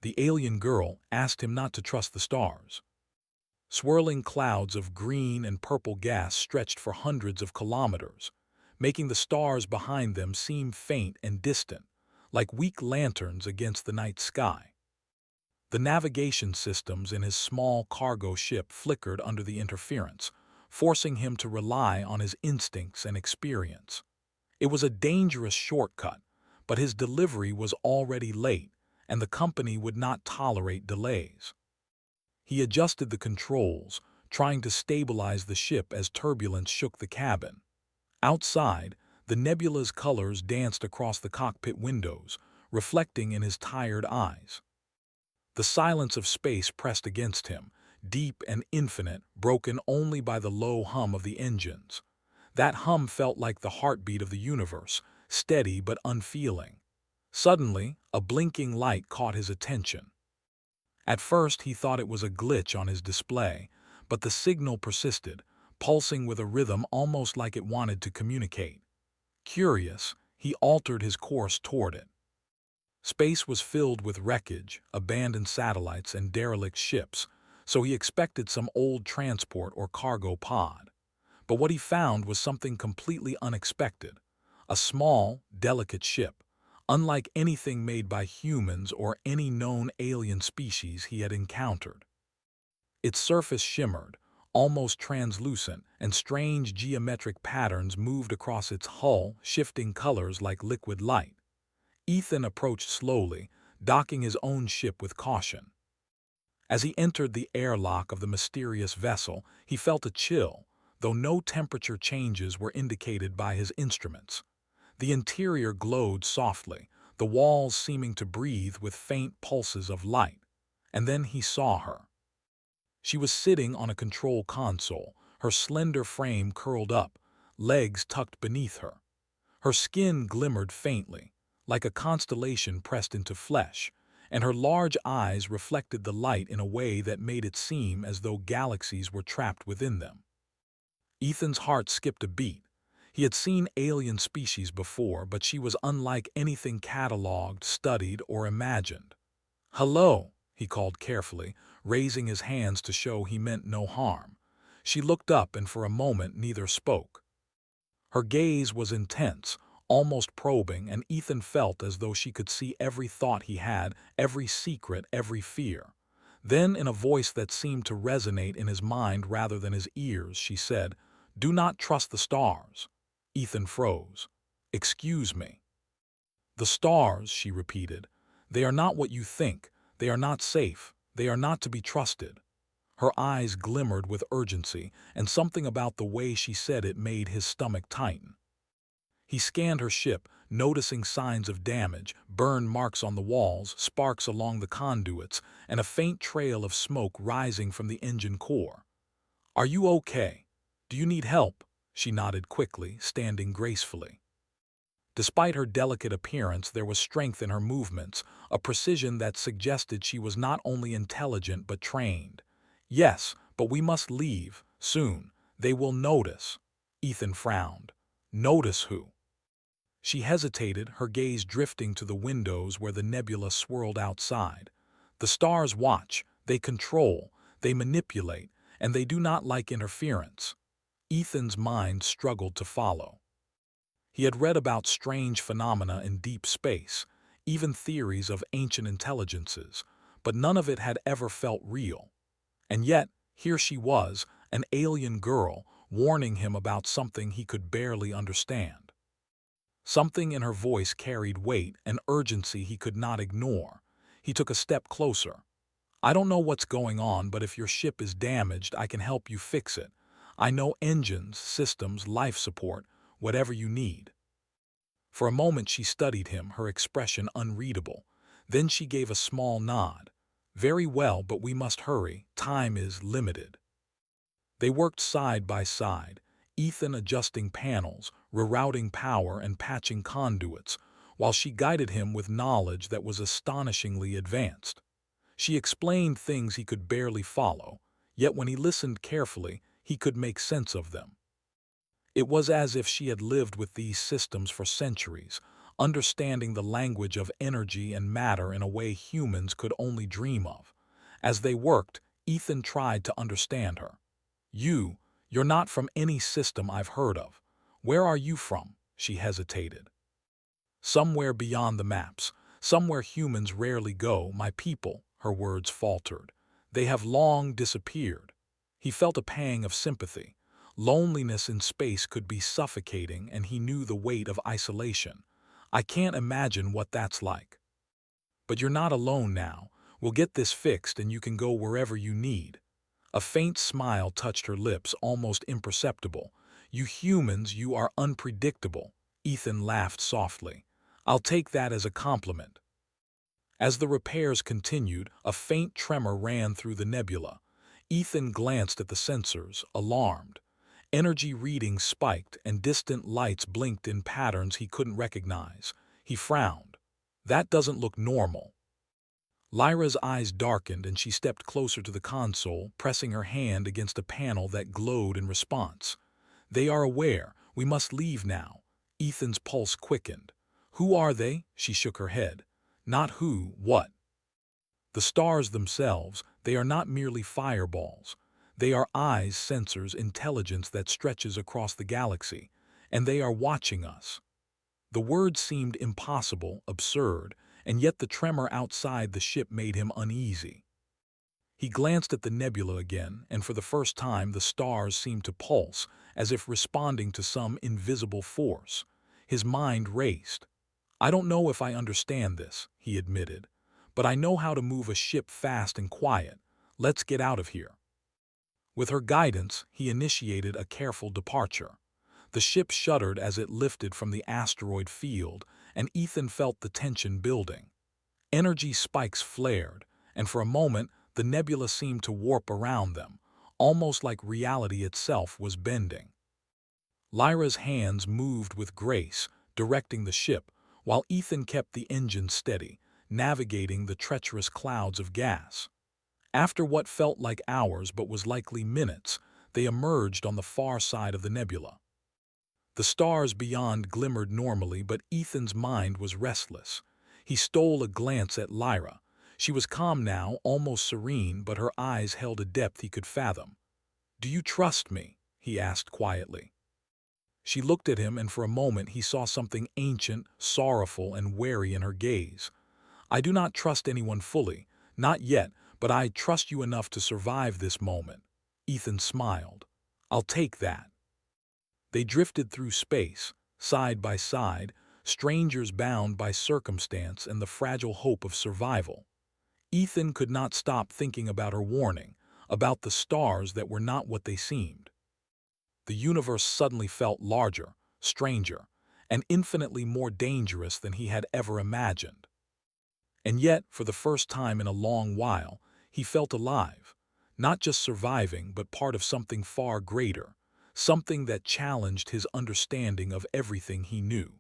the alien girl asked him not to trust the stars. Swirling clouds of green and purple gas stretched for hundreds of kilometers, making the stars behind them seem faint and distant, like weak lanterns against the night sky. The navigation systems in his small cargo ship flickered under the interference, forcing him to rely on his instincts and experience. It was a dangerous shortcut, but his delivery was already late, and the company would not tolerate delays. He adjusted the controls, trying to stabilize the ship as turbulence shook the cabin. Outside, the nebula's colors danced across the cockpit windows, reflecting in his tired eyes. The silence of space pressed against him, deep and infinite, broken only by the low hum of the engines. That hum felt like the heartbeat of the universe, steady but unfeeling. Suddenly, a blinking light caught his attention. At first, he thought it was a glitch on his display, but the signal persisted, pulsing with a rhythm almost like it wanted to communicate. Curious, he altered his course toward it. Space was filled with wreckage, abandoned satellites, and derelict ships, so he expected some old transport or cargo pod. But what he found was something completely unexpected: a small, delicate ship, unlike anything made by humans or any known alien species he had encountered. Its surface shimmered, almost translucent, and strange geometric patterns moved across its hull, shifting colors like liquid light. Ethan approached slowly, docking his own ship with caution. As he entered the airlock of the mysterious vessel, he felt a chill, though no temperature changes were indicated by his instruments. The interior glowed softly, the walls seeming to breathe with faint pulses of light. And then he saw her. She was sitting on a control console, her slender frame curled up, legs tucked beneath her. Her skin glimmered faintly, like a constellation pressed into flesh, and her large eyes reflected the light in a way that made it seem as though galaxies were trapped within them. Ethan's heart skipped a beat. He had seen alien species before, but she was unlike anything cataloged, studied, or imagined. "Hello," he called carefully, raising his hands to show he meant no harm. She looked up, and for a moment neither spoke. Her gaze was intense, almost probing, and Ethan felt as though she could see every thought he had, every secret, every fear. Then, in a voice that seemed to resonate in his mind rather than his ears, she said, "Do not trust the stars." Ethan froze. "Excuse me." "The stars," she repeated. "They are not what you think. They are not safe. They are not to be trusted." Her eyes glimmered with urgency, and something about the way she said it made his stomach tighten. He scanned her ship, noticing signs of damage, burn marks on the walls, sparks along the conduits, and a faint trail of smoke rising from the engine core. "Are you okay? Do you need help?" She nodded quickly, standing gracefully. Despite her delicate appearance, there was strength in her movements, a precision that suggested she was not only intelligent but trained. "Yes, but we must leave, soon. They will notice." Ethan frowned. "Notice who?" She hesitated, her gaze drifting to the windows where the nebula swirled outside. "The stars watch, they control, they manipulate, and they do not like interference." Ethan's mind struggled to follow. He had read about strange phenomena in deep space, even theories of ancient intelligences, but none of it had ever felt real. And yet, here she was, an alien girl, warning him about something he could barely understand. Something in her voice carried weight, an urgency he could not ignore. He took a step closer. "I don't know what's going on, but if your ship is damaged, I can help you fix it. I know engines, systems, life support, whatever you need." For a moment she studied him, her expression unreadable. Then she gave a small nod. "Very well, but we must hurry. Time is limited." They worked side by side, Ethan adjusting panels, rerouting power, and patching conduits, while she guided him with knowledge that was astonishingly advanced. She explained things he could barely follow, yet when he listened carefully, he could make sense of them. It was as if she had lived with these systems for centuries, understanding the language of energy and matter in a way humans could only dream of. As they worked, Ethan tried to understand her. You're not from any system I've heard of. Where are you from?" She hesitated. "Somewhere beyond the maps, somewhere humans rarely go, my people," her words faltered. "They have long disappeared." He felt a pang of sympathy. Loneliness in space could be suffocating, and he knew the weight of isolation. "I can't imagine what that's like." "But you're not alone now. We'll get this fixed and you can go wherever you need." A faint smile touched her lips, almost imperceptible. "You humans, you are unpredictable." Ethan laughed softly. "I'll take that as a compliment." As the repairs continued, a faint tremor ran through the nebula. Ethan glanced at the sensors, alarmed. Energy readings spiked and distant lights blinked in patterns he couldn't recognize. He frowned. "That doesn't look normal." Lyra's eyes darkened and she stepped closer to the console, pressing her hand against a panel that glowed in response. "They are aware. We must leave now." Ethan's pulse quickened. "Who are they?" She shook her head. "Not who, what?" "The stars themselves. They are not merely fireballs. They are eyes, sensors, intelligence that stretches across the galaxy. And they are watching us." The words seemed impossible, absurd, and yet the tremor outside the ship made him uneasy. He glanced at the nebula again, and for the first time the stars seemed to pulse, as if responding to some invisible force. His mind raced. "I don't know if I understand this," he admitted, "but I know how to move a ship fast and quiet. Let's get out of here." With her guidance, he initiated a careful departure. The ship shuddered as it lifted from the asteroid field, and Ethan felt the tension building. Energy spikes flared, and for a moment the nebula seemed to warp around them, almost like reality itself was bending. Lyra's hands moved with grace, directing the ship, while Ethan kept the engine steady, navigating the treacherous clouds of gas. After what felt like hours but was likely minutes, they emerged on the far side of the nebula. The stars beyond glimmered normally, but Ethan's mind was restless. He stole a glance at Lyra. She was calm now, almost serene, but her eyes held a depth he could fathom. "Do you trust me?" he asked quietly. She looked at him, and for a moment he saw something ancient, sorrowful, and wary in her gaze. "I do not trust anyone fully, not yet, but I trust you enough to survive this moment." Ethan smiled. "I'll take that." They drifted through space, side by side, strangers bound by circumstance and the fragile hope of survival. Ethan could not stop thinking about her warning, about the stars that were not what they seemed. The universe suddenly felt larger, stranger, and infinitely more dangerous than he had ever imagined. And yet, for the first time in a long while, he felt alive, not just surviving, but part of something far greater, something that challenged his understanding of everything he knew.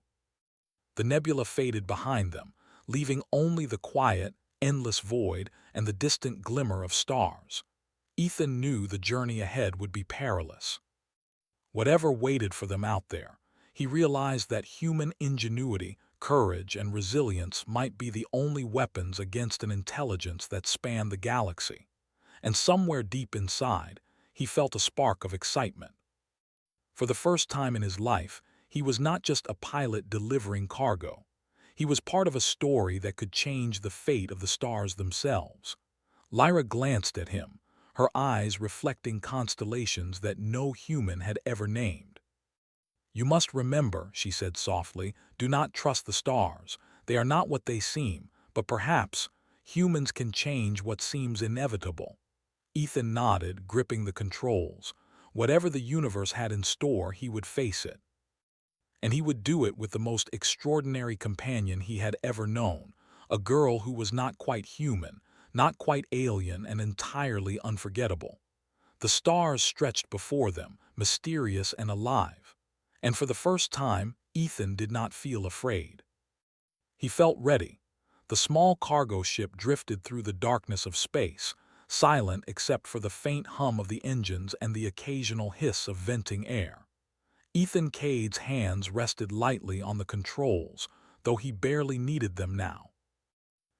The nebula faded behind them, leaving only the quiet, endless void and the distant glimmer of stars. Ethan knew the journey ahead would be perilous. Whatever waited for them out there, he realized that human ingenuity, courage, and resilience might be the only weapons against an intelligence that spanned the galaxy. And somewhere deep inside, he felt a spark of excitement. For the first time in his life, he was not just a pilot delivering cargo. He was part of a story that could change the fate of the stars themselves. Lyra glanced at him, her eyes reflecting constellations that no human had ever named. "You must remember," she said softly, "do not trust the stars. They are not what they seem, but perhaps humans can change what seems inevitable." Ethan nodded, gripping the controls. Whatever the universe had in store, he would face it. And he would do it with the most extraordinary companion he had ever known, a girl who was not quite human, not quite alien, and entirely unforgettable. The stars stretched before them, mysterious and alive. And for the first time, Ethan did not feel afraid. He felt ready. The small cargo ship drifted through the darkness of space, silent except for the faint hum of the engines and the occasional hiss of venting air. Ethan Cade's hands rested lightly on the controls, though he barely needed them now.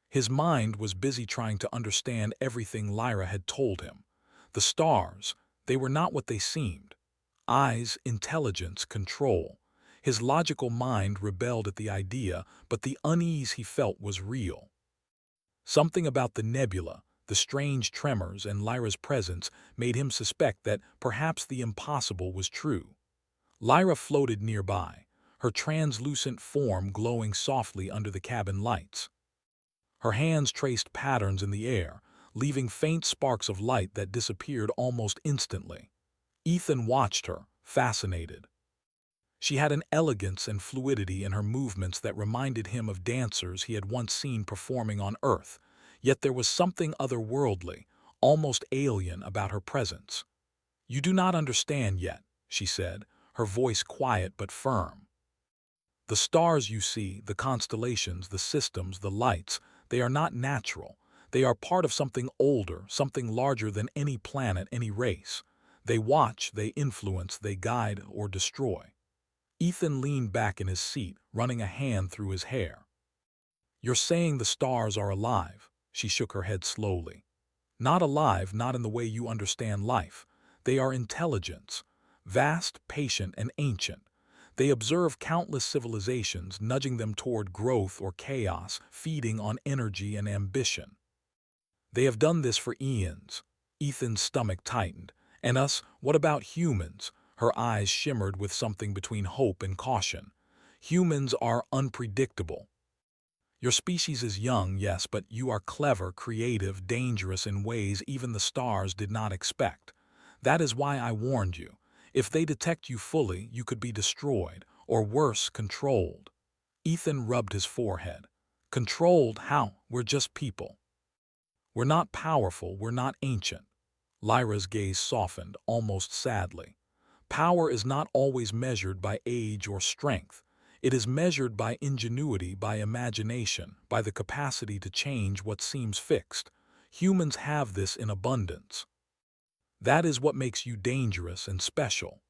His mind was busy trying to understand everything Lyra had told him. The stars, they were not what they seemed. Eyes, intelligence, control. His logical mind rebelled at the idea, but the unease he felt was real. Something about the nebula, the strange tremors, and Lyra's presence made him suspect that perhaps the impossible was true. Lyra floated nearby, her translucent form glowing softly under the cabin lights. Her hands traced patterns in the air, leaving faint sparks of light that disappeared almost instantly. Ethan watched her, fascinated. She had an elegance and fluidity in her movements that reminded him of dancers he had once seen performing on Earth, yet there was something otherworldly, almost alien about her presence. "You do not understand yet," she said, her voice quiet but firm. "The stars you see, the constellations, the systems, the lights, they are not natural. They are part of something older, something larger than any planet, any race. They watch, they influence, they guide or destroy." Ethan leaned back in his seat, running a hand through his hair. "You're saying the stars are alive?" She shook her head slowly. "Not alive, not in the way you understand life. They are intelligence, vast, patient, and ancient. They observe countless civilizations, nudging them toward growth or chaos, feeding on energy and ambition. They have done this for eons." Ethan's stomach tightened. "And us, what about humans?" Her eyes shimmered with something between hope and caution. "Humans are unpredictable. Your species is young, yes, but you are clever, creative, dangerous in ways even the stars did not expect. That is why I warned you. If they detect you fully, you could be destroyed, or worse, controlled." Ethan rubbed his forehead. "Controlled? How? We're just people. We're not powerful, we're not ancient." Lyra's gaze softened, almost sadly. "Power is not always measured by age or strength. It is measured by ingenuity, by imagination, by the capacity to change what seems fixed. Humans have this in abundance. That is what makes you dangerous and special."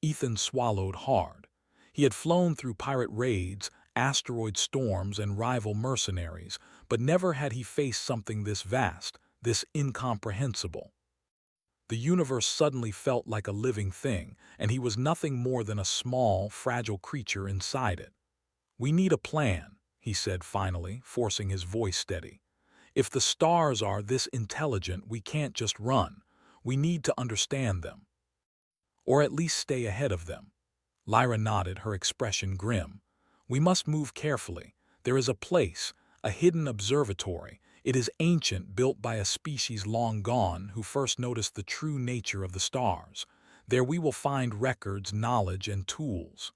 Ethan swallowed hard. He had flown through pirate raids, asteroid storms, and rival mercenaries, but never had he faced something this vast, this incomprehensible. The universe suddenly felt like a living thing, and he was nothing more than a small, fragile creature inside it. "We need a plan," he said finally, forcing his voice steady. "If the stars are this intelligent, we can't just run. We need to understand them. Or at least stay ahead of them." Lyra nodded, her expression grim. "We must move carefully. There is a place, a hidden observatory. It is ancient, built by a species long gone who first noticed the true nature of the stars. There we will find records, knowledge, and tools."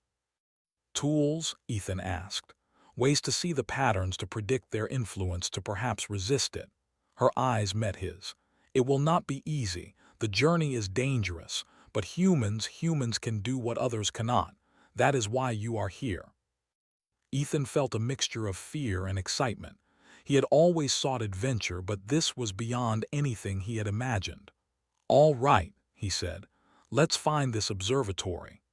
"Tools?" Ethan asked. "Ways to see the patterns, to predict their influence, to perhaps resist it." Her eyes met his. "It will not be easy. The journey is dangerous. But humans can do what others cannot. That is why you are here." Ethan felt a mixture of fear and excitement. He had always sought adventure, but this was beyond anything he had imagined. "All right," he said. "Let's find this observatory."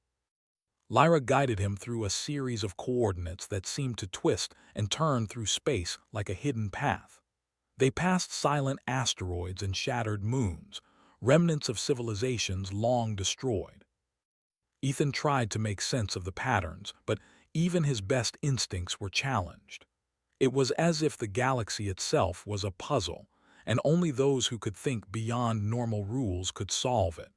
Lyra guided him through a series of coordinates that seemed to twist and turn through space like a hidden path. They passed silent asteroids and shattered moons, remnants of civilizations long destroyed. Ethan tried to make sense of the patterns, but even his best instincts were challenged. It was as if the galaxy itself was a puzzle, and only those who could think beyond normal rules could solve it.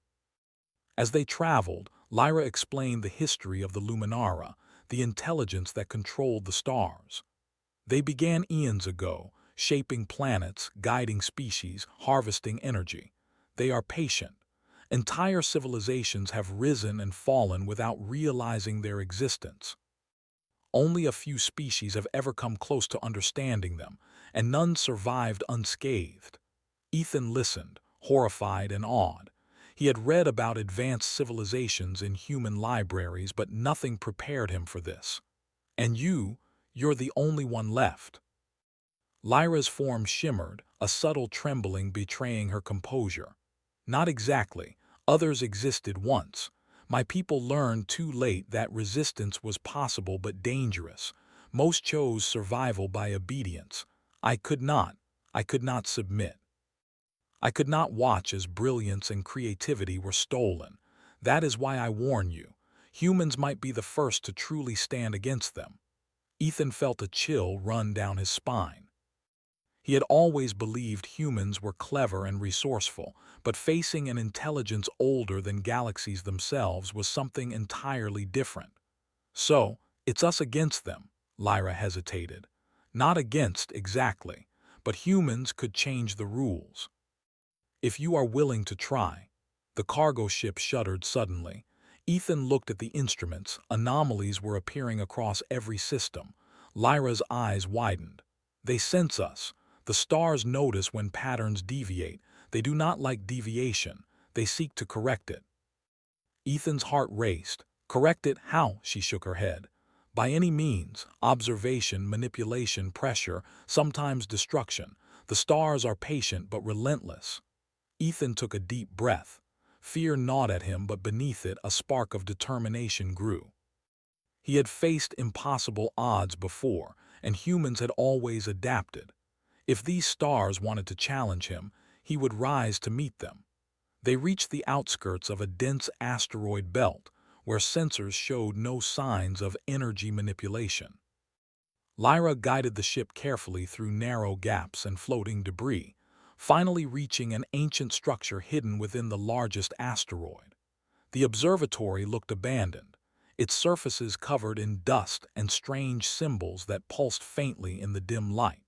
As they traveled, Lyra explained the history of the Luminara, the intelligence that controlled the stars. They began eons ago, shaping planets, guiding species, harvesting energy. They are patient. Entire civilizations have risen and fallen without realizing their existence. Only a few species have ever come close to understanding them, and none survived unscathed. Ethan listened, horrified and awed. He had read about advanced civilizations in human libraries, but nothing prepared him for this. "And you're the only one left." Lyra's form shimmered, a subtle trembling betraying her composure. "Not exactly. Others existed once. My people learned too late that resistance was possible but dangerous. Most chose survival by obedience. I could not. I could not submit. I could not watch as brilliance and creativity were stolen. That is why I warn you. Humans might be the first to truly stand against them. Ethan felt a chill run down his spine. He had always believed humans were clever and resourceful, but facing an intelligence older than galaxies themselves was something entirely different. So, it's us against them, Lyra hesitated. Not against, exactly, but humans could change the rules. If you are willing to try. The cargo ship shuddered suddenly. Ethan looked at the instruments. Anomalies were appearing across every system. Lyra's eyes widened. They sense us. The stars notice when patterns deviate. They do not like deviation. They seek to correct it. Ethan's heart raced. Correct it? How? She shook her head. By any means. Observation, manipulation, pressure, sometimes destruction. The stars are patient but relentless. Ethan took a deep breath. Fear gnawed at him, but beneath it a spark of determination grew. He had faced impossible odds before, and humans had always adapted. If these stars wanted to challenge him, he would rise to meet them. They reached the outskirts of a dense asteroid belt, where sensors showed no signs of energy manipulation. Lyra guided the ship carefully through narrow gaps and floating debris, finally reaching an ancient structure hidden within the largest asteroid. The observatory looked abandoned, its surfaces covered in dust and strange symbols that pulsed faintly in the dim light.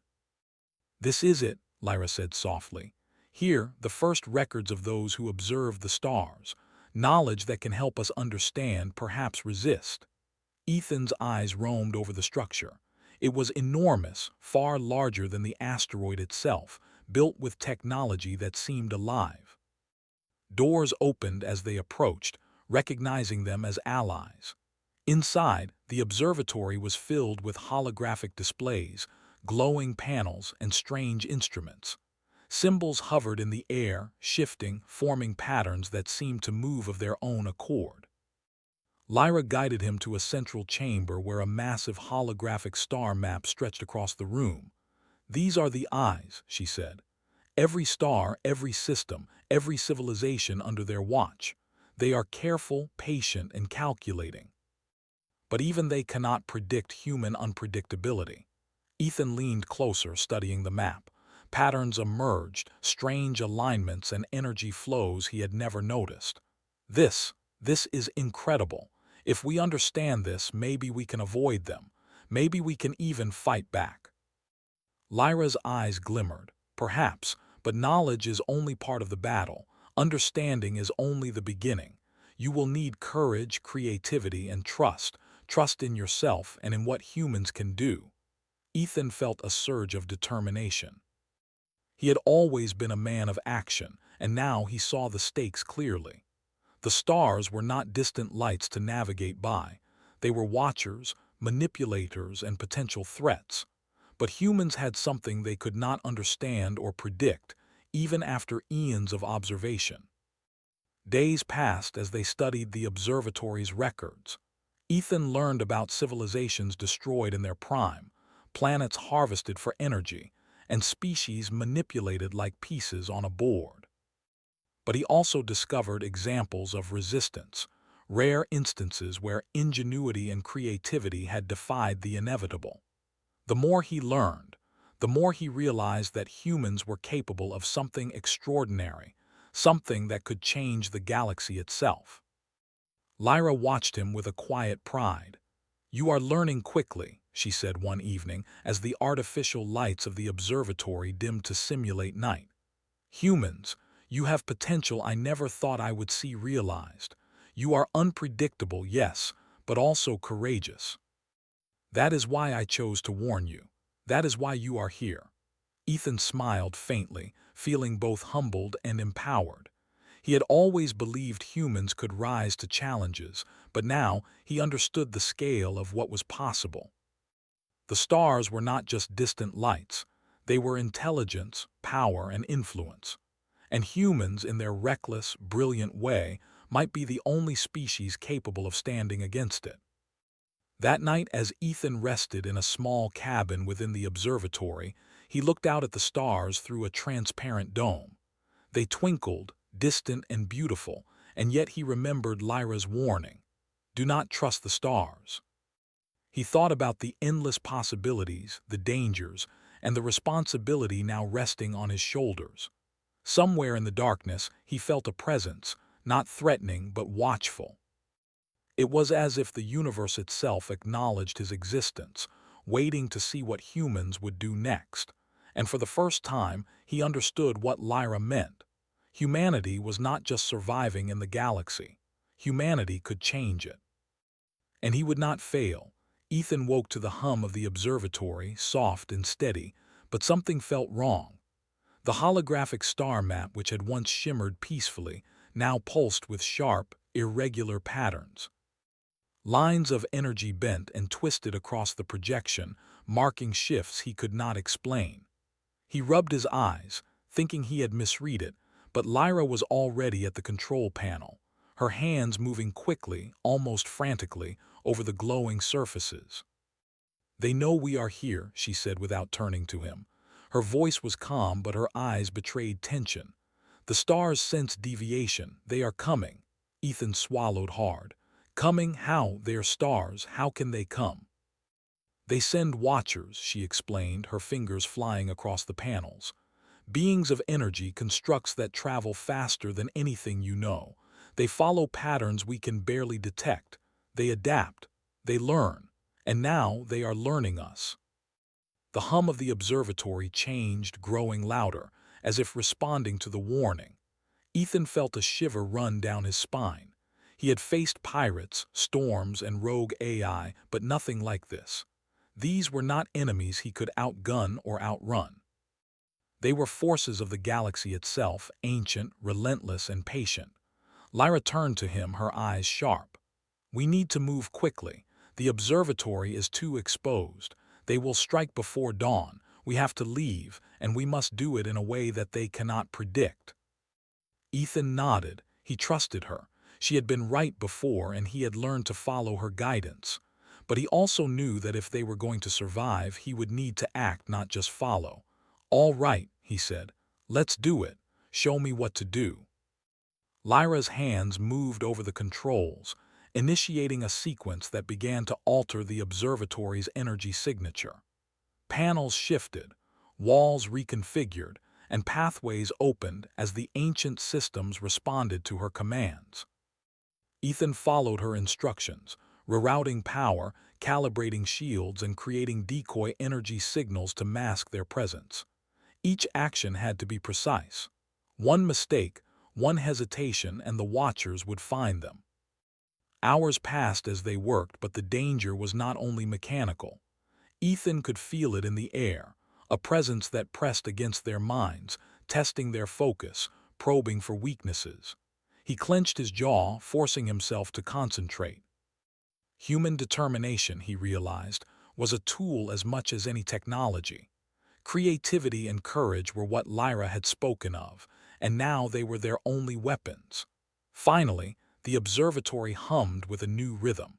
"This is it," Lyra said softly. "Here, the first records of those who observed the stars, knowledge that can help us understand, perhaps resist." Ethan's eyes roamed over the structure. It was enormous, far larger than the asteroid itself, built with technology that seemed alive. Doors opened as they approached, recognizing them as allies. Inside, the observatory was filled with holographic displays, glowing panels, and strange instruments. Symbols hovered in the air, shifting, forming patterns that seemed to move of their own accord. Lyra guided him to a central chamber where a massive holographic star map stretched across the room. "These are the eyes," she said. "Every star, every system, every civilization under their watch. They are careful, patient, and calculating. But even they cannot predict human unpredictability." Ethan leaned closer, studying the map. Patterns emerged, strange alignments and energy flows he had never noticed. This is incredible. If we understand this, maybe we can avoid them. Maybe we can even fight back." Lyra's eyes glimmered. "Perhaps, but knowledge is only part of the battle. Understanding is only the beginning. You will need courage, creativity, and trust in yourself and in what humans can do." Ethan felt a surge of determination. He had always been a man of action, and now he saw the stakes clearly. The stars were not distant lights to navigate by. They were watchers, manipulators, and potential threats. But humans had something they could not understand or predict, even after eons of observation. Days passed as they studied the observatory's records. Ethan learned about civilizations destroyed in their prime, planets harvested for energy, and species manipulated like pieces on a board. But he also discovered examples of resistance, rare instances where ingenuity and creativity had defied the inevitable. The more he learned, the more he realized that humans were capable of something extraordinary, something that could change the galaxy itself. Lyra watched him with a quiet pride. "You are learning quickly," she said one evening as the artificial lights of the observatory dimmed to simulate night. "Humans, you have potential I never thought I would see realized. You are unpredictable, yes, but also courageous. That is why I chose to warn you. That is why you are here." Ethan smiled faintly, feeling both humbled and empowered. He had always believed humans could rise to challenges, but now he understood the scale of what was possible. The stars were not just distant lights. They were intelligence, power, and influence. And humans, in their reckless, brilliant way, might be the only species capable of standing against it. That night, as Ethan rested in a small cabin within the observatory, he looked out at the stars through a transparent dome. They twinkled, distant and beautiful, and yet he remembered Lyra's warning: do not trust the stars. He thought about the endless possibilities, the dangers, and the responsibility now resting on his shoulders. Somewhere in the darkness, he felt a presence, not threatening but watchful. It was as if the universe itself acknowledged his existence, waiting to see what humans would do next. And for the first time, he understood what Lyra meant. Humanity was not just surviving in the galaxy. Humanity could change it. And he would not fail. Ethan woke to the hum of the observatory, soft and steady, but something felt wrong. The holographic star map, which had once shimmered peacefully, now pulsed with sharp, irregular patterns. Lines of energy bent and twisted across the projection, marking shifts he could not explain. He rubbed his eyes, thinking he had misread it, but Lyra was already at the control panel, her hands moving quickly, almost frantically, over the glowing surfaces. "They know we are here," she said without turning to him. Her voice was calm, but her eyes betrayed tension. "The stars sense deviation. They are coming." Ethan swallowed hard. "Coming? How? They are stars. How can they come?" "They send watchers," she explained, her fingers flying across the panels. "Beings of energy, constructs that travel faster than anything you know. They follow patterns we can barely detect. They adapt. They learn. And now they are learning us." The hum of the observatory changed, growing louder, as if responding to the warning. Ethan felt a shiver run down his spine. He had faced pirates, storms, and rogue AI, but nothing like this. These were not enemies he could outgun or outrun. They were forces of the galaxy itself, ancient, relentless, and patient. Lyra turned to him, her eyes sharp. "We need to move quickly. The observatory is too exposed. They will strike before dawn. We have to leave, and we must do it in a way that they cannot predict." Ethan nodded. He trusted her. She had been right before, and he had learned to follow her guidance. But he also knew that if they were going to survive, he would need to act, not just follow. "All right," he said. "Let's do it. Show me what to do." Lyra's hands moved over the controls, initiating a sequence that began to alter the observatory's energy signature. Panels shifted, walls reconfigured, and pathways opened as the ancient systems responded to her commands. Ethan followed her instructions, rerouting power, calibrating shields, and creating decoy energy signals to mask their presence. Each action had to be precise. One mistake, one hesitation, and the Watchers would find them. Hours passed as they worked, but the danger was not only mechanical. Ethan could feel it in the air, a presence that pressed against their minds, testing their focus, probing for weaknesses. He clenched his jaw, forcing himself to concentrate. Human determination, he realized, was a tool as much as any technology. Creativity and courage were what Lyra had spoken of, and now they were their only weapons. Finally, the observatory hummed with a new rhythm.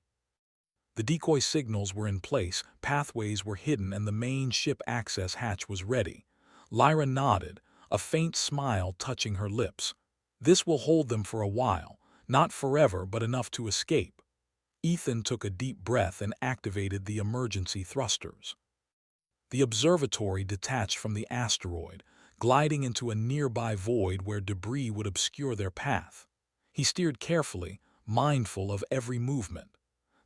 The decoy signals were in place, pathways were hidden, and the main ship access hatch was ready. Lyra nodded, a faint smile touching her lips. "This will hold them for a while, not forever, but enough to escape." Ethan took a deep breath and activated the emergency thrusters. The observatory detached from the asteroid, gliding into a nearby void where debris would obscure their path. He steered carefully, mindful of every movement.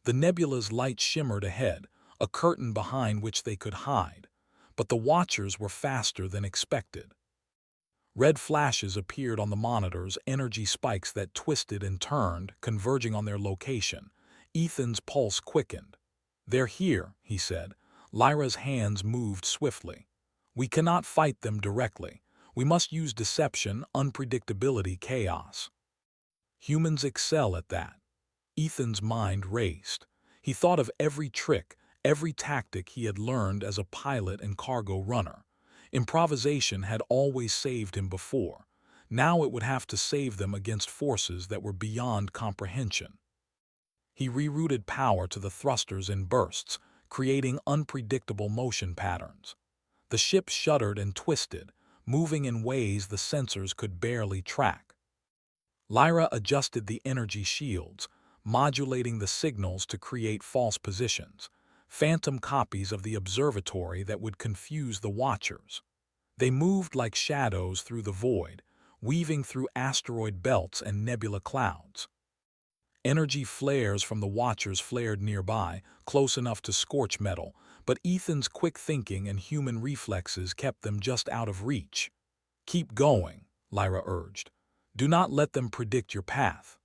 The nebula's light shimmered ahead, a curtain behind which they could hide, but the Watchers were faster than expected. Red flashes appeared on the monitors, energy spikes that twisted and turned, converging on their location. Ethan's pulse quickened. "They're here," he said. Lyra's hands moved swiftly. "We cannot fight them directly. We must use deception, unpredictability, chaos. Humans excel at that." Ethan's mind raced. He thought of every trick, every tactic he had learned as a pilot and cargo runner. Improvisation had always saved him before. Now it would have to save them against forces that were beyond comprehension. He rerouted power to the thrusters in bursts, creating unpredictable motion patterns. The ship shuddered and twisted, moving in ways the sensors could barely track. Lyra adjusted the energy shields, modulating the signals to create false positions, phantom copies of the observatory that would confuse the watchers. They moved like shadows through the void, weaving through asteroid belts and nebula clouds. Energy flares from the watchers flared nearby, close enough to scorch metal, but Ethan's quick thinking and human reflexes kept them just out of reach. "Keep going," Lyra urged. "Do not let them predict your path."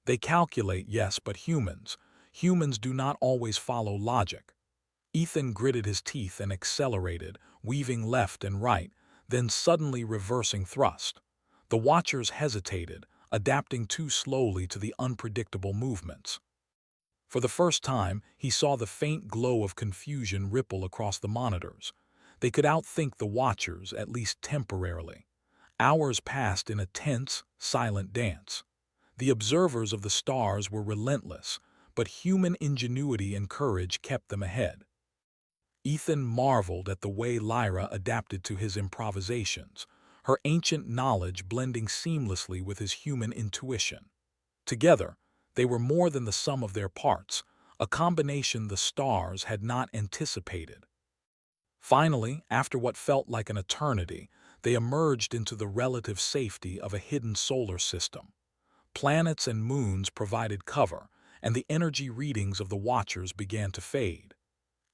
"They calculate, yes, but humans do not always follow logic." Ethan gritted his teeth and accelerated, weaving left and right, then suddenly reversing thrust. The watchers hesitated, adapting too slowly to the unpredictable movements. For the first time, he saw the faint glow of confusion ripple across the monitors. They could outthink the watchers, at least temporarily. Hours passed in a tense, silent dance. The observers of the stars were relentless, but human ingenuity and courage kept them ahead. Ethan marveled at the way Lyra adapted to his improvisations, her ancient knowledge blending seamlessly with his human intuition. Together, they were more than the sum of their parts, a combination the stars had not anticipated. Finally, after what felt like an eternity, they emerged into the relative safety of a hidden solar system. Planets and moons provided cover, and the energy readings of the watchers began to fade.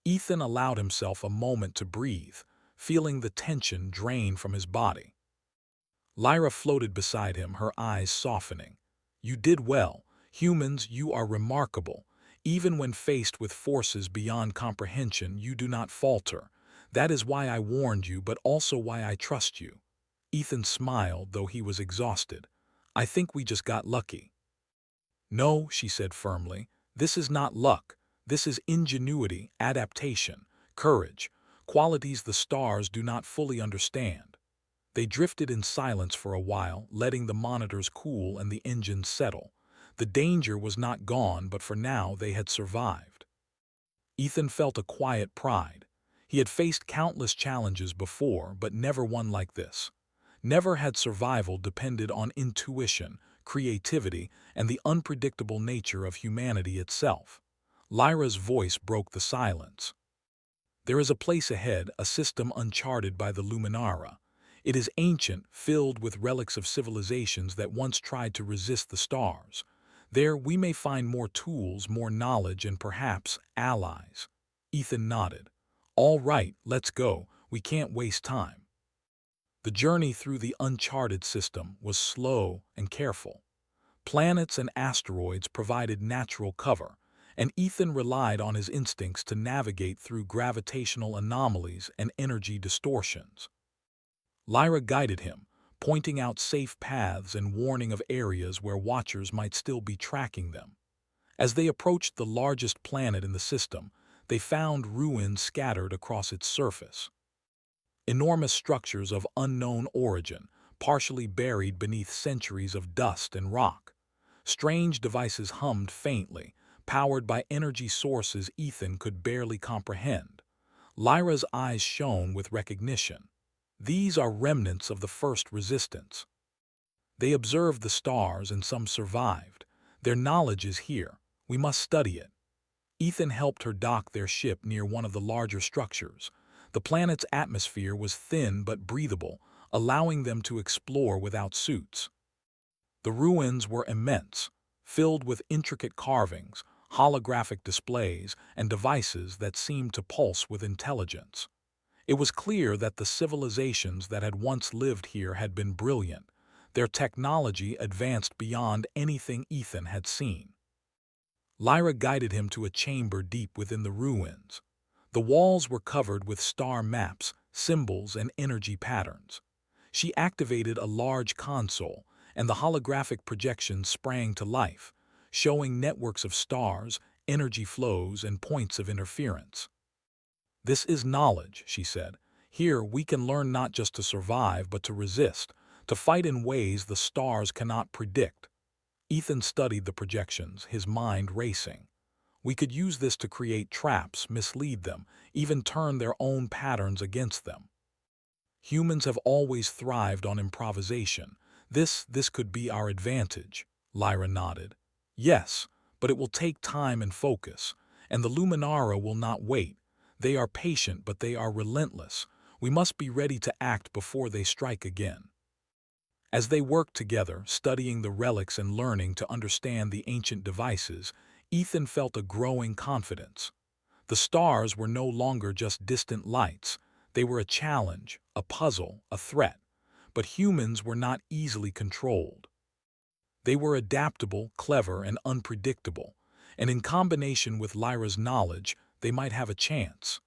Ethan allowed himself a moment to breathe, feeling the tension drain from his body. Lyra floated beside him, her eyes softening. "You did well. Humans, you are remarkable. Even when faced with forces beyond comprehension, you do not falter. That is why I warned you, but also why I trust you." Ethan smiled, though he was exhausted. "I think we just got lucky." "No," she said firmly. "This is not luck. This is ingenuity, adaptation, courage, qualities the stars do not fully understand." They drifted in silence for a while, letting the monitors cool and the engines settle. The danger was not gone, but for now they had survived. Ethan felt a quiet pride. He had faced countless challenges before, but never one like this. Never had survival depended on intuition, creativity, and the unpredictable nature of humanity itself. Lyra's voice broke the silence. "There is a place ahead, a system uncharted by the Luminara. It is ancient, filled with relics of civilizations that once tried to resist the stars. There we may find more tools, more knowledge, and perhaps allies." Ethan nodded. "All right, let's go. We can't waste time." The journey through the uncharted system was slow and careful. Planets and asteroids provided natural cover, and Ethan relied on his instincts to navigate through gravitational anomalies and energy distortions. Lyra guided him, pointing out safe paths and warning of areas where watchers might still be tracking them. As they approached the largest planet in the system, they found ruins scattered across its surface. Enormous structures of unknown origin, partially buried beneath centuries of dust and rock. Strange devices hummed faintly, powered by energy sources Ethan could barely comprehend. Lyra's eyes shone with recognition. These are remnants of the first resistance. They observed the stars and some survived. Their knowledge is here. We must study it. Ethan helped her dock their ship near one of the larger structures. The planet's atmosphere was thin but breathable, allowing them to explore without suits. The ruins were immense, filled with intricate carvings, holographic displays, and devices that seemed to pulse with intelligence. It was clear that the civilizations that had once lived here had been brilliant. Their technology advanced beyond anything Ethan had seen. Lyra guided him to a chamber deep within the ruins. The walls were covered with star maps, symbols, and energy patterns. She activated a large console, and the holographic projections sprang to life, showing networks of stars, energy flows, and points of interference. "This is knowledge," she said. "Here we can learn not just to survive, but to resist, to fight in ways the stars cannot predict." Ethan studied the projections, his mind racing. We could use this to create traps, mislead them, even turn their own patterns against them. Humans have always thrived on improvisation. This could be our advantage. Lyra nodded. Yes, but it will take time and focus, and the Luminara will not wait. They are patient, but they are relentless. We must be ready to act before they strike again. As they worked together, studying the relics and learning to understand the ancient devices, Ethan felt a growing confidence. The stars were no longer just distant lights. They were a challenge, a puzzle, a threat. But humans were not easily controlled. They were adaptable, clever, and unpredictable, and in combination with Lyra's knowledge, they might have a chance.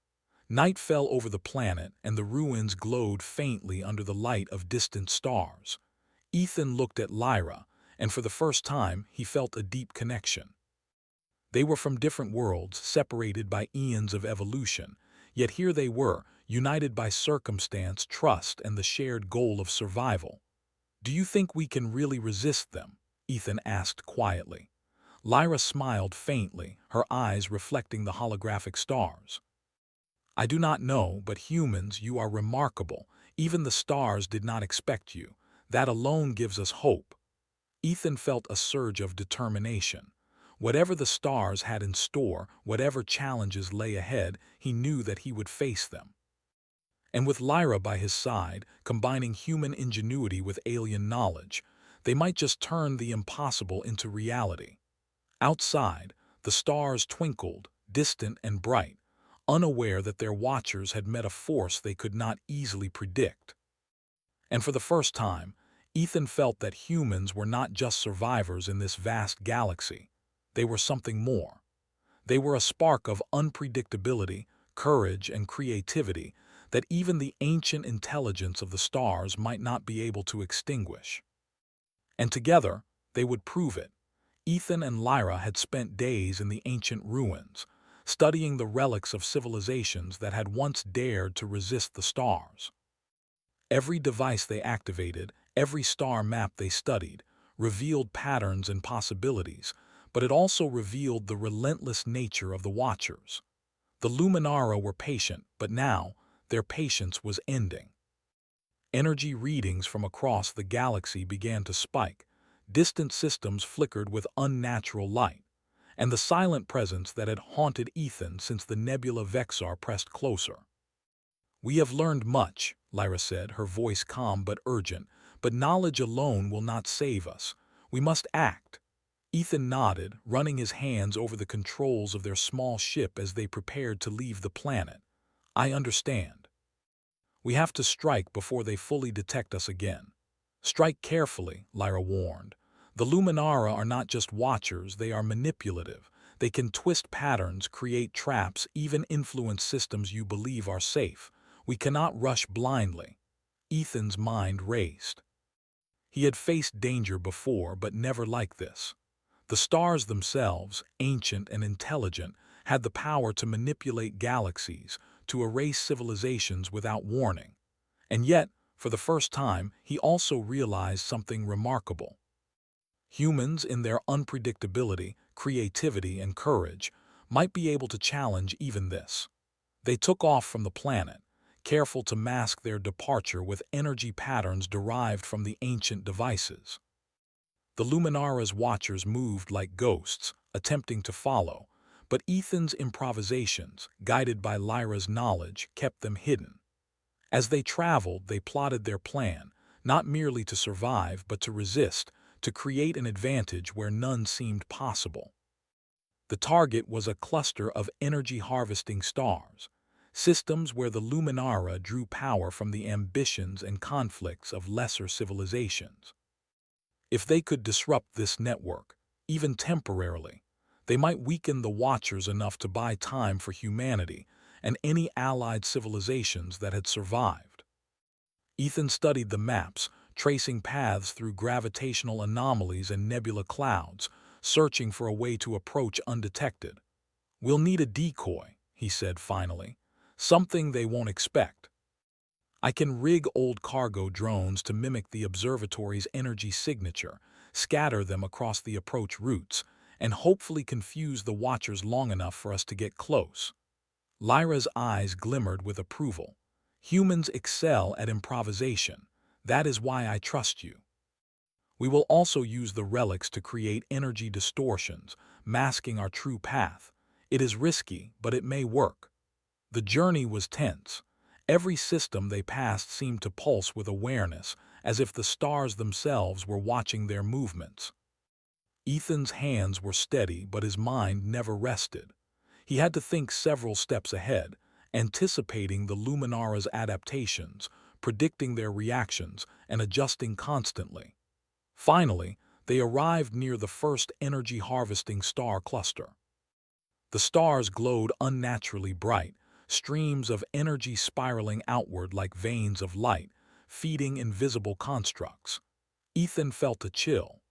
Night fell over the planet, and the ruins glowed faintly under the light of distant stars. Ethan looked at Lyra, and for the first time, he felt a deep connection. They were from different worlds, separated by eons of evolution, yet here they were, united by circumstance, trust, and the shared goal of survival. "Do you think we can really resist them?" Ethan asked quietly. Lyra smiled faintly, her eyes reflecting the holographic stars. "I do not know, but humans, you are remarkable. Even the stars did not expect you. That alone gives us hope." Ethan felt a surge of determination. Whatever the stars had in store, whatever challenges lay ahead, he knew that he would face them. And with Lyra by his side, combining human ingenuity with alien knowledge, they might just turn the impossible into reality. Outside, the stars twinkled, distant and bright, unaware that their watchers had met a force they could not easily predict. And for the first time, Ethan felt that humans were not just survivors in this vast galaxy. They were something more. They were a spark of unpredictability, courage, and creativity that even the ancient intelligence of the stars might not be able to extinguish. And together, they would prove it. Ethan and Lyra had spent days in the ancient ruins, studying the relics of civilizations that had once dared to resist the stars. Every device they activated, every star map they studied, revealed patterns and possibilities, but it also revealed the relentless nature of the Watchers. The Luminara were patient, but now, their patience was ending. Energy readings from across the galaxy began to spike, distant systems flickered with unnatural light, and the silent presence that had haunted Ethan since the nebula Vexar pressed closer. "We have learned much," Lyra said, her voice calm but urgent, "but knowledge alone will not save us. We must act." Ethan nodded, running his hands over the controls of their small ship as they prepared to leave the planet. "I understand. We have to strike before they fully detect us again." "Strike carefully," Lyra warned. "The Luminara are not just watchers, they are manipulative. They can twist patterns, create traps, even influence systems you believe are safe. We cannot rush blindly." Ethan's mind raced. He had faced danger before, but never like this. The stars themselves, ancient and intelligent, had the power to manipulate galaxies, to erase civilizations without warning. And yet, for the first time, he also realized something remarkable. Humans, in their unpredictability, creativity, and courage, might be able to challenge even this. They took off from the planet, careful to mask their departure with energy patterns derived from the ancient devices. The Luminara's watchers moved like ghosts, attempting to follow, but Ethan's improvisations, guided by Lyra's knowledge, kept them hidden. As they traveled, they plotted their plan, not merely to survive, but to resist, to create an advantage where none seemed possible. The target was a cluster of energy-harvesting stars, systems where the Luminara drew power from the ambitions and conflicts of lesser civilizations. If they could disrupt this network, even temporarily, they might weaken the Watchers enough to buy time for humanity and any allied civilizations that had survived. Ethan studied the maps, tracing paths through gravitational anomalies and nebula clouds, searching for a way to approach undetected. "We'll need a decoy," he said finally, "something they won't expect. I can rig old cargo drones to mimic the observatory's energy signature, scatter them across the approach routes, and hopefully confuse the watchers long enough for us to get close. Lyra's eyes glimmered with approval. Humans excel at improvisation. That is why I trust you. We will also use the relics to create energy distortions, masking our true path. It is risky, but it may work. The journey was tense. Every system they passed seemed to pulse with awareness, as if the stars themselves were watching their movements. Ethan's hands were steady, but his mind never rested. He had to think several steps ahead, anticipating the Luminara's adaptations, predicting their reactions, and adjusting constantly. Finally, they arrived near the first energy-harvesting star cluster. The stars glowed unnaturally bright, streams of energy spiraling outward like veins of light, feeding invisible constructs. Ethan felt a chill.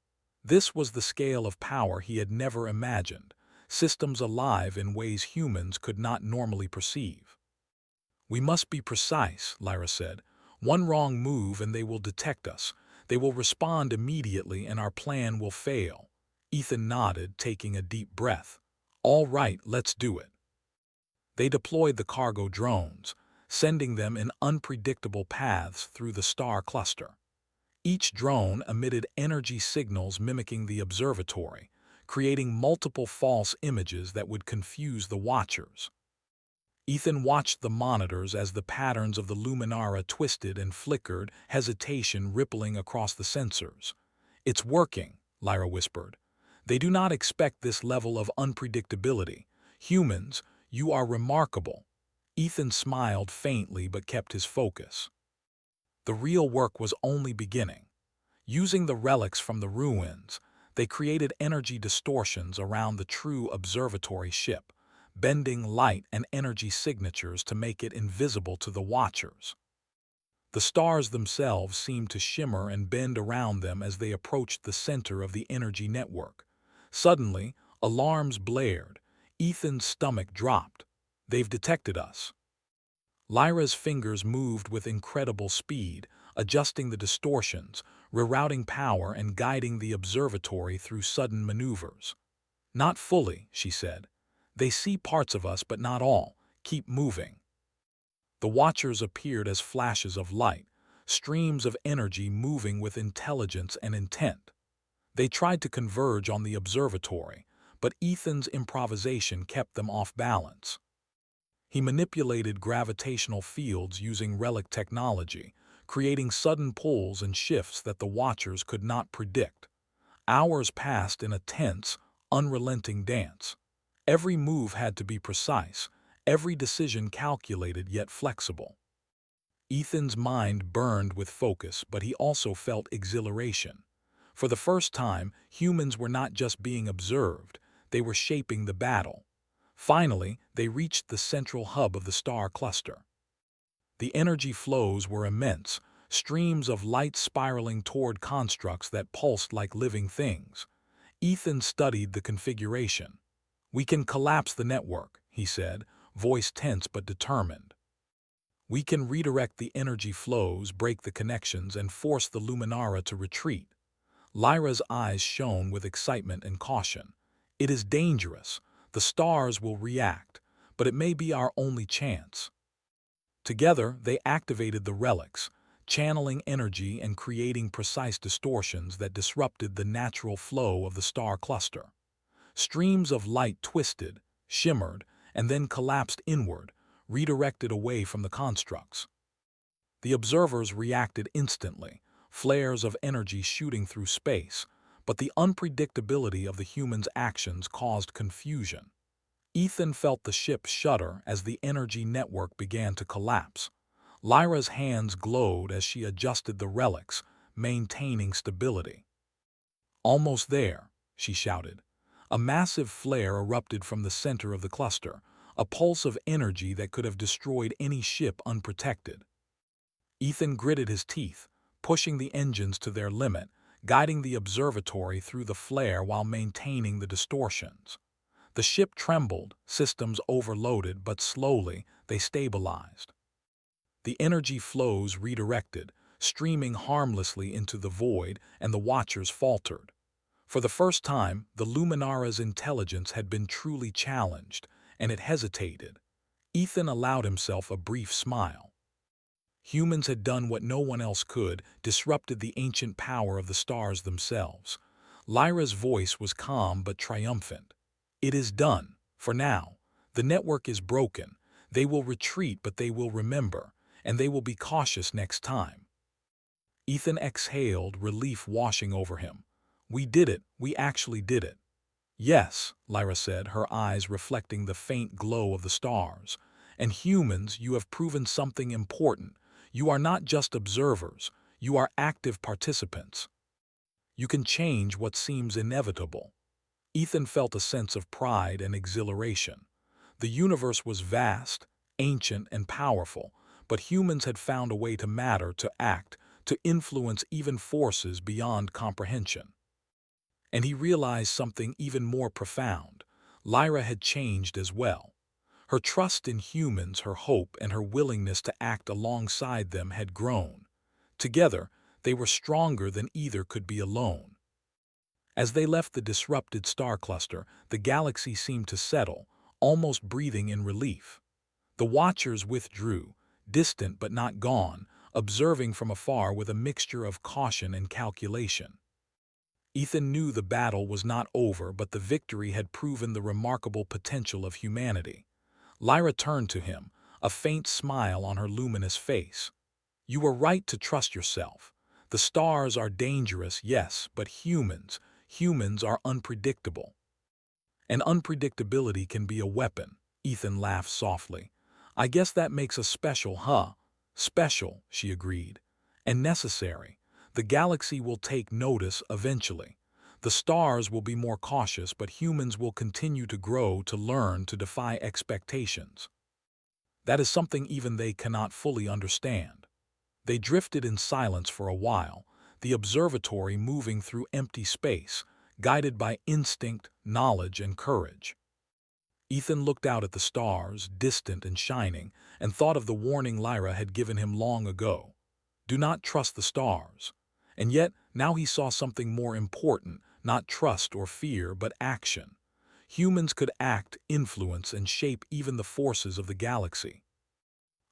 This was the scale of power he had never imagined, systems alive in ways humans could not normally perceive. "We must be precise," Lyra said. "One wrong move and they will detect us. They will respond immediately and our plan will fail." Ethan nodded, taking a deep breath. "All right, let's do it." They deployed the cargo drones, sending them in unpredictable paths through the star cluster. Each drone emitted energy signals mimicking the observatory, creating multiple false images that would confuse the watchers. Ethan watched the monitors as the patterns of the Luminara twisted and flickered, hesitation rippling across the sensors. "It's working," Lyra whispered. "They do not expect this level of unpredictability. Humans, you are remarkable." Ethan smiled faintly but kept his focus. The real work was only beginning. Using the relics from the ruins, they created energy distortions around the true observatory ship, bending light and energy signatures to make it invisible to the watchers. The stars themselves seemed to shimmer and bend around them as they approached the center of the energy network. Suddenly, alarms blared. Ethan's stomach dropped. "They've detected us." Lyra's fingers moved with incredible speed, adjusting the distortions, rerouting power and guiding the observatory through sudden maneuvers. "Not fully," she said. "They see parts of us but not all. Keep moving." The watchers appeared as flashes of light, streams of energy moving with intelligence and intent. They tried to converge on the observatory, but Ethan's improvisation kept them off balance. He manipulated gravitational fields using relic technology, creating sudden pulls and shifts that the watchers could not predict. Hours passed in a tense, unrelenting dance. Every move had to be precise, every decision calculated yet flexible. Ethan's mind burned with focus, but he also felt exhilaration. For the first time, humans were not just being observed, they were shaping the battle. Finally, they reached the central hub of the star cluster. The energy flows were immense, streams of light spiraling toward constructs that pulsed like living things. Ethan studied the configuration. "We can collapse the network," he said, voice tense but determined. "We can redirect the energy flows, break the connections, and force the Luminara to retreat." Lyra's eyes shone with excitement and caution. "It is dangerous. The stars will react, but it may be our only chance." Together, they activated the relics, channeling energy and creating precise distortions that disrupted the natural flow of the star cluster. Streams of light twisted, shimmered, and then collapsed inward, redirected away from the constructs. The observers reacted instantly, flares of energy shooting through space, but the unpredictability of the humans' actions caused confusion. Ethan felt the ship shudder as the energy network began to collapse. Lyra's hands glowed as she adjusted the relics, maintaining stability. "Almost there," she shouted. A massive flare erupted from the center of the cluster, a pulse of energy that could have destroyed any ship unprotected. Ethan gritted his teeth, pushing the engines to their limit, guiding the observatory through the flare while maintaining the distortions. The ship trembled, systems overloaded, but slowly they stabilized. The energy flows redirected, streaming harmlessly into the void, and the watchers faltered. For the first time, the Luminara's intelligence had been truly challenged, and it hesitated. Ethan allowed himself a brief smile. Humans had done what no one else could, disrupted the ancient power of the stars themselves. Lyra's voice was calm but triumphant. It is done, for now. The network is broken. They will retreat, but they will remember, and they will be cautious next time. Ethan exhaled, relief washing over him. We did it. We actually did it. Yes, Lyra said, her eyes reflecting the faint glow of the stars. And humans, you have proven something important. You are not just observers. You are active participants. You can change what seems inevitable. Ethan felt a sense of pride and exhilaration. The universe was vast, ancient, and powerful, but humans had found a way to matter, to act, to influence even forces beyond comprehension. And he realized something even more profound. Lyra had changed as well. Her trust in humans, her hope, and her willingness to act alongside them had grown. Together, they were stronger than either could be alone. As they left the disrupted star cluster, the galaxy seemed to settle, almost breathing in relief. The Watchers withdrew, distant but not gone, observing from afar with a mixture of caution and calculation. Ethan knew the battle was not over, but the victory had proven the remarkable potential of humanity. Lyra turned to him, a faint smile on her luminous face. You were right to trust yourself. The stars are dangerous, yes, but humans are unpredictable. And unpredictability can be a weapon. Ethan laughed softly. I guess that makes us special, huh? Special, she agreed. And necessary. The galaxy will take notice eventually. The stars will be more cautious, but humans will continue to grow, to learn, to defy expectations. That is something even they cannot fully understand. They drifted in silence for a while, the observatory moving through empty space, guided by instinct, knowledge, and courage. Ethan looked out at the stars, distant and shining, and thought of the warning Lyra had given him long ago. Do not trust the stars. And yet, now he saw something more important, not trust or fear, but action. Humans could act, influence, and shape even the forces of the galaxy.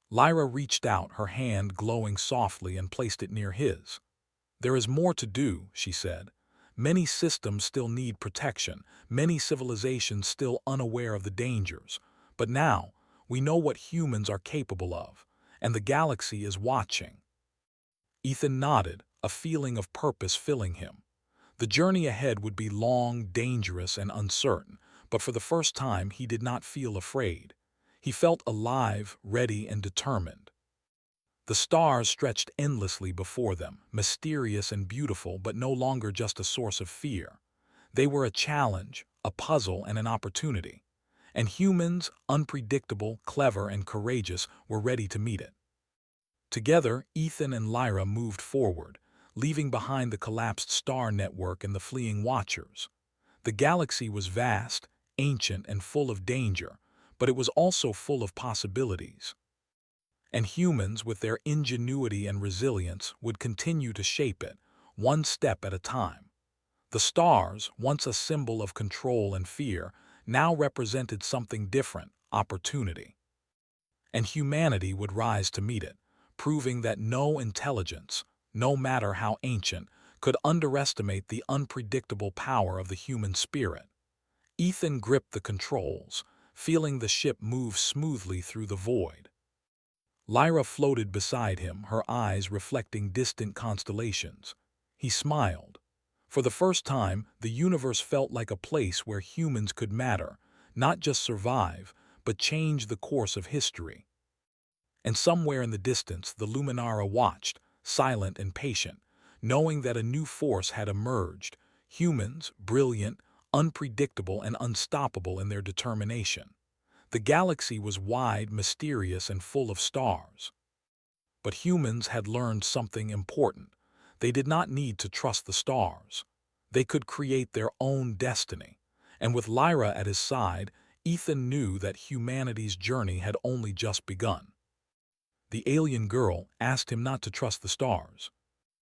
Lyra reached out, her hand glowing softly, and placed it near his. There is more to do, she said. Many systems still need protection, many civilizations still unaware of the dangers. But now, we know what humans are capable of, and the galaxy is watching. Ethan nodded, a feeling of purpose filling him. The journey ahead would be long, dangerous, and uncertain, but for the first time he did not feel afraid. He felt alive, ready, and determined. The stars stretched endlessly before them, mysterious and beautiful, but no longer just a source of fear. They were a challenge, a puzzle, and an opportunity. And humans, unpredictable, clever, and courageous, were ready to meet it. Together, Ethan and Lyra moved forward, leaving behind the collapsed star network and the fleeing Watchers. The galaxy was vast, ancient, and full of danger, but it was also full of possibilities. And humans, with their ingenuity and resilience, would continue to shape it, one step at a time. The stars, once a symbol of control and fear, now represented something different, opportunity. And humanity would rise to meet it, proving that no intelligence, no matter how ancient, could underestimate the unpredictable power of the human spirit. Ethan gripped the controls, feeling the ship move smoothly through the void. Lyra floated beside him, her eyes reflecting distant constellations. He smiled. For the first time, the universe felt like a place where humans could matter, not just survive, but change the course of history. And somewhere in the distance, the Luminara watched, silent and patient, knowing that a new force had emerged, humans, brilliant, unpredictable, and unstoppable in their determination. The galaxy was wide, mysterious, and full of stars. But humans had learned something important. They did not need to trust the stars. They could create their own destiny. And with Lyra at his side, Ethan knew that humanity's journey had only just begun. The alien girl asked him not to trust the stars.